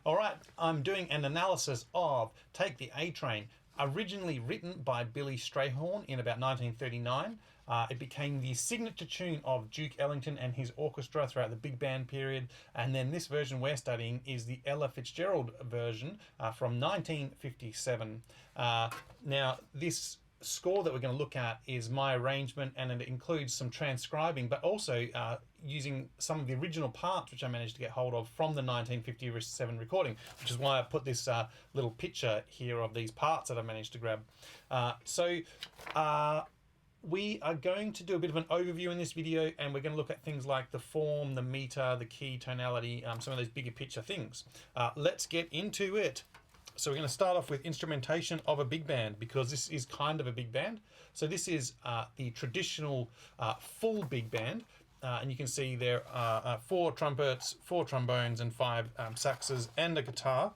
All right, I'm doing an analysis of Take the A Train, originally written by Billy Strayhorn in about 1939. It became the signature tune of Duke Ellington and his orchestra throughout the big band period. And then this version we're studying is the Ella Fitzgerald version from 1957. Now, this score that we're going to look at is my arrangement, and it includes some transcribing, but also using some of the original parts which I managed to get hold of from the 1957 recording, which is why I put this little picture here of these parts that I managed to grab. We are going to do a bit of an overview in this video, and we're going to look at things like the form, the meter, the key, tonality, some of those bigger picture things. Let's get into it. So we're going to start off with instrumentation of a big band, because this is kind of a big band. So this is the traditional full big band. And you can see there are 4 trumpets, 4 trombones, and 5 saxes, and a guitar.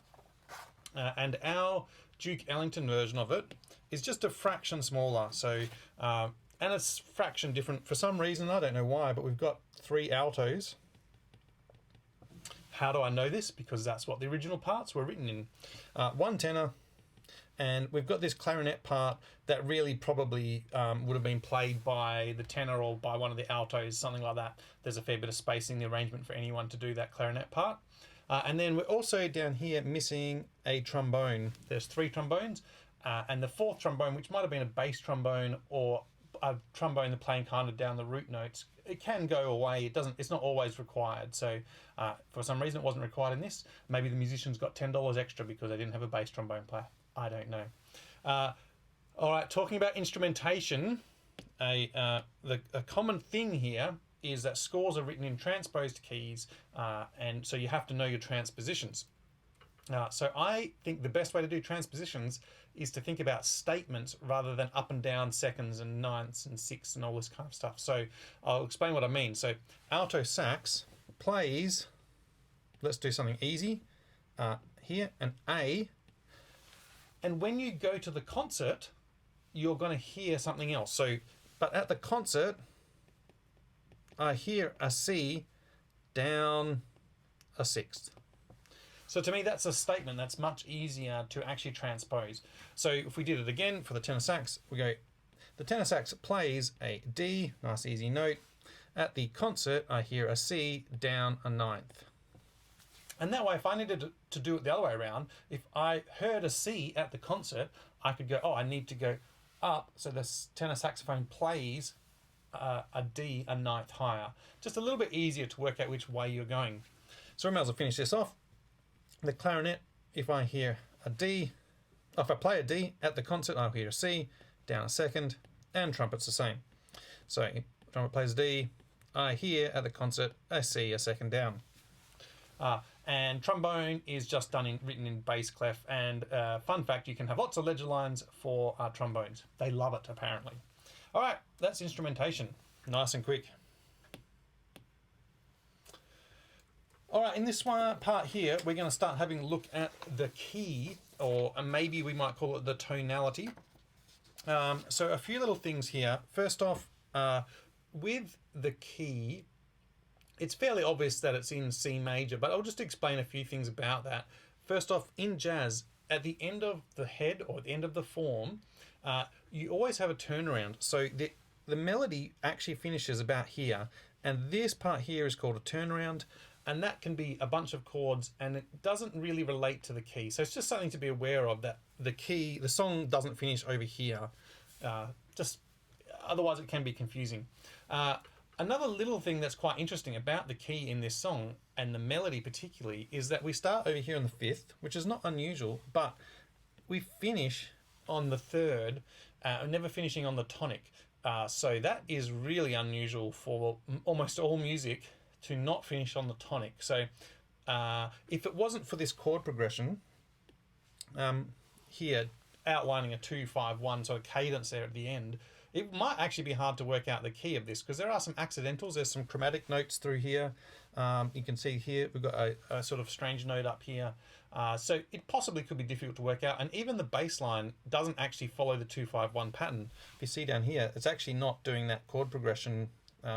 And our Duke Ellington version of it is just a fraction smaller. So, and it's fraction different for some reason. I don't know why, but we've got 3 altos. How do I know this? Because that's what the original parts were written in. 1 tenor, and we've got this clarinet part that really probably would have been played by the tenor or by one of the altos, something like that. There's a fair bit of space in the arrangement for anyone to do that clarinet part. And then we're also down here missing a trombone. There's 3 trombones, and the 4th trombone, which might have been a bass trombone or a trombone that's playing kind of down the root notes, it can go away. It's not always required. So for some reason it wasn't required in this. Maybe the musicians got $10 extra because they didn't have a bass trombone player. I don't know. All right, talking about instrumentation, a common thing here is that scores are written in transposed keys, and so you have to know your transpositions. So I think the best way to do transpositions is to think about statements rather than up and down seconds and ninths and sixths and all this kind of stuff. So I'll explain what I mean. So alto sax plays, let's do something easy, here, an A. And when you go to the concert, you're going to hear something else. So, but at the concert, I hear a C down a sixth. So to me, that's a statement that's much easier to actually transpose. So if we did it again for the tenor sax, we go, the tenor sax plays a D, nice easy note. At the concert, I hear a C down a ninth. And that way, if I needed to do it the other way around, if I heard a C at the concert, I could go, oh, I need to go up. So the tenor saxophone plays a D a ninth higher. Just a little bit easier to work out which way you're going. So we might as well finish this off. The clarinet, if I hear a D, if I play a D at the concert, I'll hear a C down a second, and trumpet's the same. So if trumpet plays a D, I hear at the concert a C a second down. And trombone is just written in bass clef. And fun fact, you can have lots of ledger lines for trombones. They love it, apparently. All right, that's instrumentation. Nice and quick. All right, in this one part here, we're going to start having a look at the key, or maybe we might call it the tonality. So a few little things here. First off, with the key, it's fairly obvious that it's in C major, but I'll just explain a few things about that. First off, in jazz, at the end of the head or the end of the form, you always have a turnaround. So the melody actually finishes about here, and this part here is called a turnaround. And that can be a bunch of chords, and it doesn't really relate to the key. So it's just something to be aware of, that the song doesn't finish over here. Otherwise it can be confusing. Another little thing that's quite interesting about the key in this song, and the melody particularly, is that we start over here on the 5th, which is not unusual, but we finish on the 3rd, never finishing on the tonic. So that is really unusual for almost all music, to not finish on the tonic. So if it wasn't for this chord progression here, outlining a 2-5-1 sort of cadence there at the end, it might actually be hard to work out the key of this, because there are some accidentals. There's some chromatic notes through here. You can see here we've got a sort of strange note up here. So it possibly could be difficult to work out. And even the bass line doesn't actually follow the 2-5-1 pattern. If you see down here, it's actually not doing that chord progression.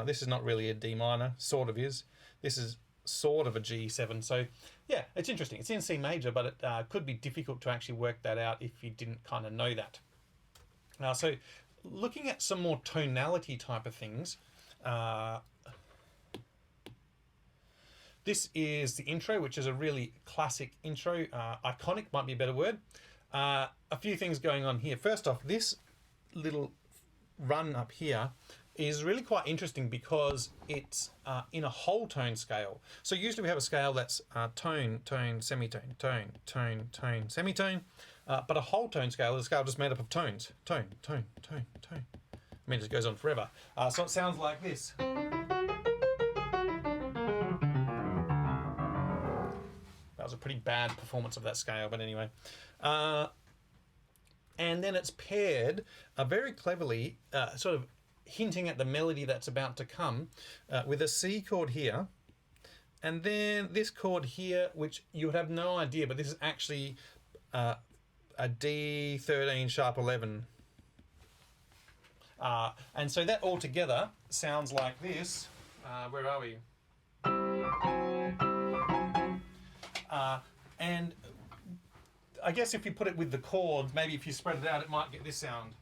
This is not really a D minor, sort of is. This is sort of a G7. So yeah, it's interesting. It's in C major, but it could be difficult to actually work that out if you didn't kind of know that. So looking at some more tonality type of things, this is the intro, which is a really classic intro. Iconic might be a better word. A few things going on here. First off, this little run up here is really quite interesting because it's in a whole tone scale. So usually we have a scale that's tone, tone, semitone, tone, tone, tone, semitone. But a whole tone scale is a scale just made up of tones. Tone, tone, tone, tone. I mean, it just goes on forever. So it sounds like this. That was a pretty bad performance of that scale, but anyway. And then it's paired very cleverly, sort of hinting at the melody that's about to come, with a C chord here, and then this chord here, which you would have no idea, but this is actually a D13 sharp 11. And so that all together sounds like this. Where are we? And I guess if you put it with the chords, maybe if you spread it out, it might get this sound.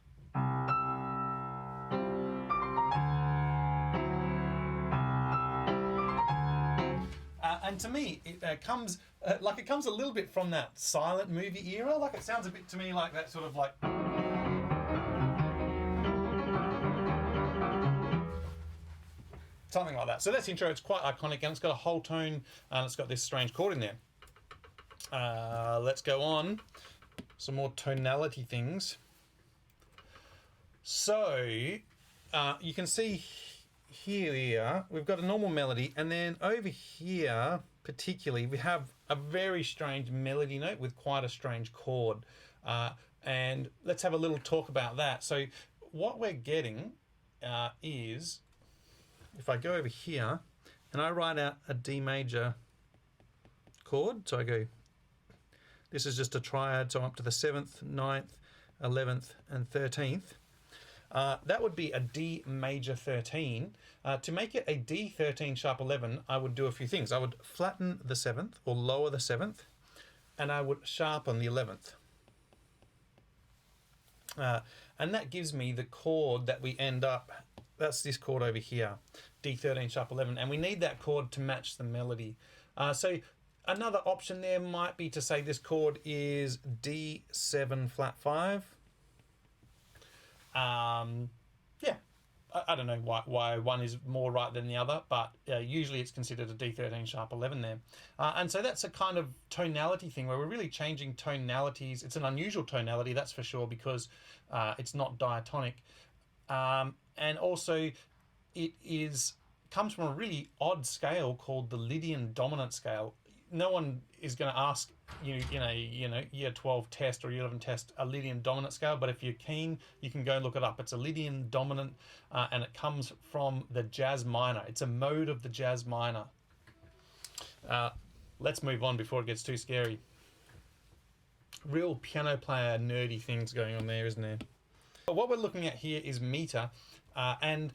And to me, it comes it comes a little bit from that silent movie era. Like it sounds a bit to me like that sort of like. Something like that. So that's intro. It's quite iconic, and it's got a whole tone, and it's got this strange chord in there. Let's go on. Some more tonality things. So you can see here we've got a normal melody, and then over here particularly we have a very strange melody note with quite a strange chord. And let's have a little talk about that. So what we're getting is, if I go over here and I write out a D major chord, so I go, this is just a triad, so I'm up to the 7th, 9th, 11th and 13th. That would be a D major 13. To make it a D13 sharp 11, I would do a few things. I would flatten the 7th or lower the 7th, and I would sharpen the 11th. And that gives me the chord that we end up, that's this chord over here, D13 sharp 11, and we need that chord to match the melody. So another option there might be to say this chord is D7 flat 5. Yeah, I don't know why one is more right than the other, but usually it's considered a D13 sharp 11 there. And so that's a kind of tonality thing where we're really changing tonalities. It's an unusual tonality, that's for sure, because it's not diatonic. And also it comes from a really odd scale called the Lydian dominant scale. No one is going to ask you know, year 12 test or year 11 test a Lydian dominant scale, but if you're keen, you can go and look it up. It's a Lydian dominant, and it comes from the jazz minor. It's a mode of the jazz minor. Let's move on before it gets too scary. Real piano player nerdy things going on there, isn't there? But what we're looking at here is meter, and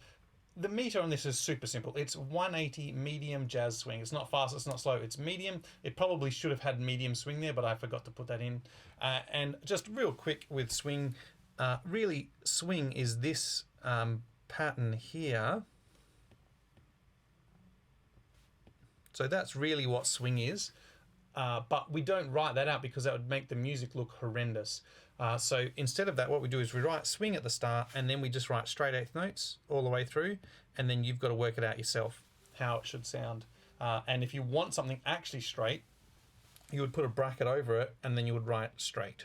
the meter on this is super simple. It's 180 medium jazz swing. It's not fast, it's not slow, it's medium. It probably should have had medium swing there, but I forgot to put that in. And just real quick with swing, really swing is this pattern here. So that's really what swing is. But we don't write that out because that would make the music look horrendous. So instead of that, what we do is we write swing at the start, and then we just write straight eighth notes all the way through, and then you've got to work it out yourself how it should sound. And if you want something actually straight, you would put a bracket over it, and then you would write straight.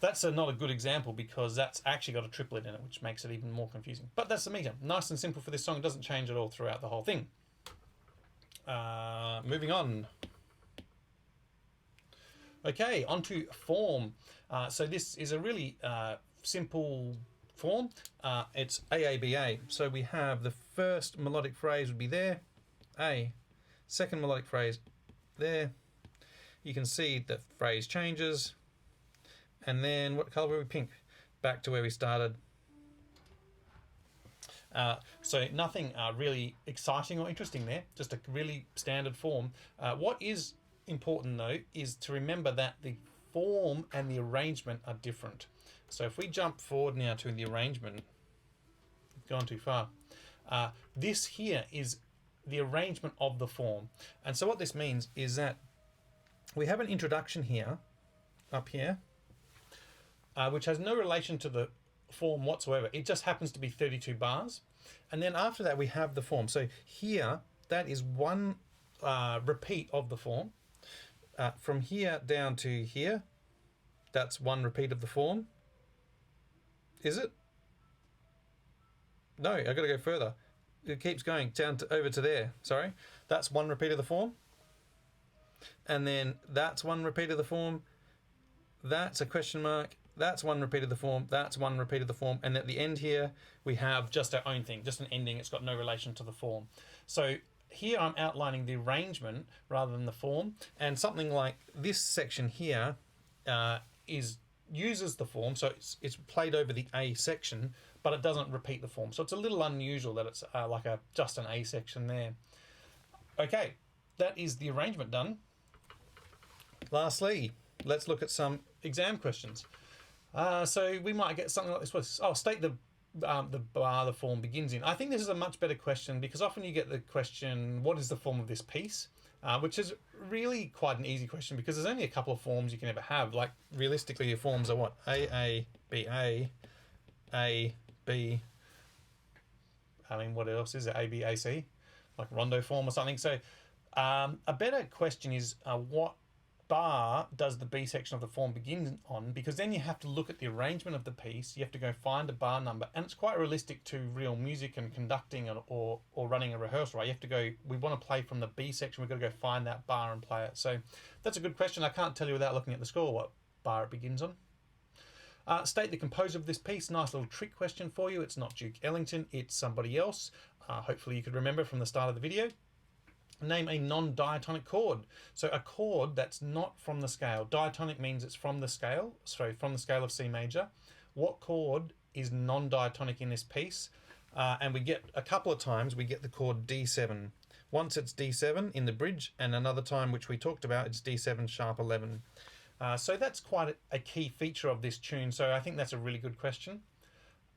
That's not a good example because that's actually got a triplet in it, which makes it even more confusing. But that's the meter. Nice and simple for this song. It doesn't change at all throughout the whole thing. Moving on. Okay, onto form. So this is a really simple form. It's AABA. So we have the first melodic phrase would be there, A. Second melodic phrase there. You can see the phrase changes. And then what colour were we? Pink. Back to where we started. So nothing really exciting or interesting there, just a really standard form. What is important though is to remember that the form and the arrangement are different. So if we jump forward now to the arrangement, gone too far. This here is the arrangement of the form. And so what this means is that we have an introduction here, up here, which has no relation to the form whatsoever. It just happens to be 32 bars. And then after that we have the form. So here, that is one repeat of the form. From here down to here, that's one repeat of the form. Is it? No, I've got to go further. It keeps going down to over to there. Sorry. That's one repeat of the form. And then that's one repeat of the form. That's a question mark. That's one repeat of the form. That's one repeat of the form. And at the end here, we have just our own thing, just an ending. It's got no relation to the form. So here I'm outlining the arrangement rather than the form. And something like this section here uses the form. So it's played over the A section, but it doesn't repeat the form. So it's a little unusual that it's like just an A section there. Okay, that is the arrangement done. Lastly, let's look at some exam questions. So we might get something like this. Oh, state the bar the form begins in. I think this is a much better question because often you get the question, what is the form of this piece? Which is really quite an easy question because there's only a couple of forms you can ever have. Like realistically, your forms are what? A, B, A, B. I mean, what else is it? A, B, A, C? Like rondo form or something. So a better question is what bar does the B section of the form begin on? Because then you have to look at the arrangement of the piece. You have to go find a bar number, and it's quite realistic to real music and conducting or running a rehearsal, right? You have to go, we want to play from the B section, we've got to go find that bar and play it. So that's a good question. I can't tell you without looking at the score what bar it begins on. State the composer of this piece. Nice little trick question for you. It's not Duke Ellington, it's somebody else. Hopefully you could remember from the start of the video. Name a non-diatonic chord. So a chord that's not from the scale. Diatonic means it's from the scale, so from the scale of C major. What chord is non-diatonic in this piece? And we get a couple of times we get the chord D7. Once it's D7 in the bridge, and another time, which we talked about, it's D7 sharp 11. So that's quite a key feature of this tune. So I think that's a really good question.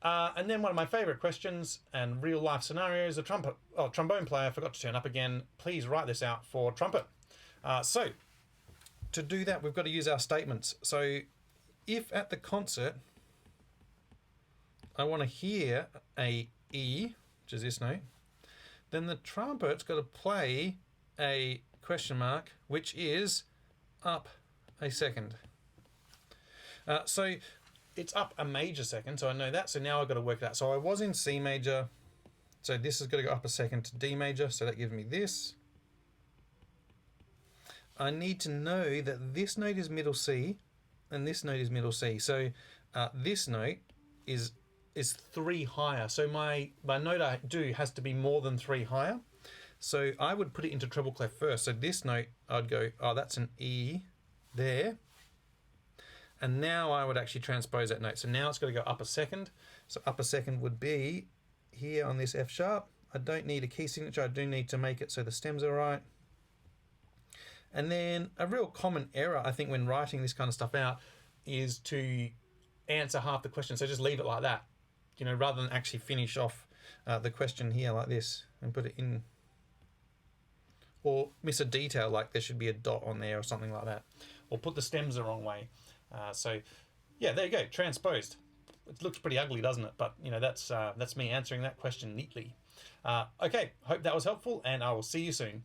And then one of my favourite questions and real life scenarios, trombone player forgot to turn up again. Please write this out for trumpet. So to do that, we've got to use our statements. So if at the concert, I want to hear a E, which is this note, then the trumpet's got to play a question mark, which is up a second. So it's up a major second, so I know that. So now I've got to work it out. So I was in C major, so this has got to go up a second to D major, so that gives me this. I need to know that this note is middle C, and this note is middle C. So this note is 3 higher. So my note I do has to be more than 3 higher. So I would put it into treble clef first. So this note, I'd go, oh, that's an E there. And now I would actually transpose that note. So now it's got to go up a second. So up a second would be here on this F sharp. I don't need a key signature. I do need to make it so the stems are right. And then a real common error, I think, when writing this kind of stuff out is to answer half the question. So just leave it like that, you know, rather than actually finish off the question here like this and put it in. Or miss a detail, like there should be a dot on there or something like that. Or put the stems the wrong way. So yeah, there you go, transposed. It looks pretty ugly, doesn't it? But you know, that's me answering that question neatly. Okay, hope that was helpful, and I will see you soon.